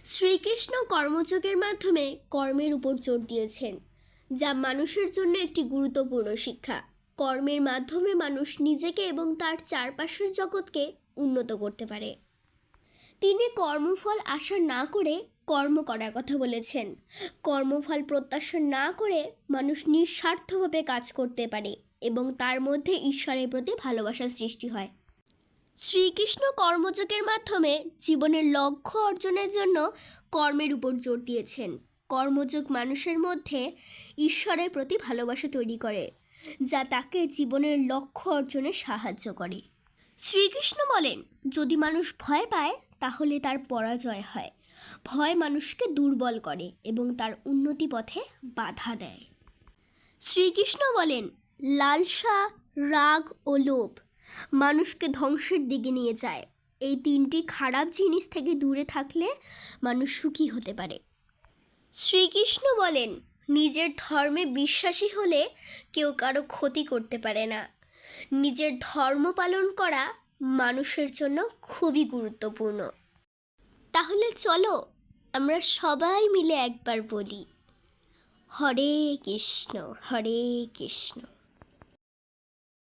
শ্রীকৃষ্ণ কর্মযোগের মাধ্যমে কর্মের উপর জোর দিয়েছেন, যা মানুষের জন্য একটি গুরুত্বপূর্ণ শিক্ষা। কর্মের মাধ্যমে মানুষ নিজেকে এবং তার চারপাশের জগৎকে উন্নত করতে পারে। তিনি কর্মফল আশা না করে কর্ম করার কথা বলেছেন। কর্মফল প্রত্যাশা না করে মানুষ নিঃস্বার্থভাবে কাজ করতে পারে এবং তার মধ্যে ঈশ্বরের প্রতি ভালোবাসার সৃষ্টি হয়। শ্রীকৃষ্ণ কর্মযোগের মাধ্যমে জীবনের লক্ষ্য অর্জনের জন্য কর্মের উপর জোর দিয়েছেন। কর্মযোগ মানুষের মধ্যে ঈশ্বরের প্রতি ভালোবাসা তৈরি করে, যা তাকে জীবনের লক্ষ্য অর্জনে সাহায্য করে। শ্রীকৃষ্ণ বলেন, যদি মানুষ ভয় পায় তাহলে তার পরাজয় হয়। ভয় মানুষকে দুর্বল করে এবং তার উন্নতি পথে বাধা দেয়। শ্রীকৃষ্ণ বলেন, লালসা, রাগ ও লোভ মানুষকে ধ্বংসের দিকে নিয়ে যায়। এই তিনটি খারাপ জিনিস থেকে দূরে থাকলে মানুষ সুখী হতে পারে। শ্রীকৃষ্ণ বলেন, নিজের ধর্মে বিশ্বাসী হলে কেউ কারো ক্ষতি করতে পারে না। নিজের ধর্ম পালন করা মানুষের জন্য খুবই গুরুত্বপূর্ণ। তাহলে চলো আমরা সবাই মিলে একবার বলি, হরে কৃষ্ণ হরে কৃষ্ণ।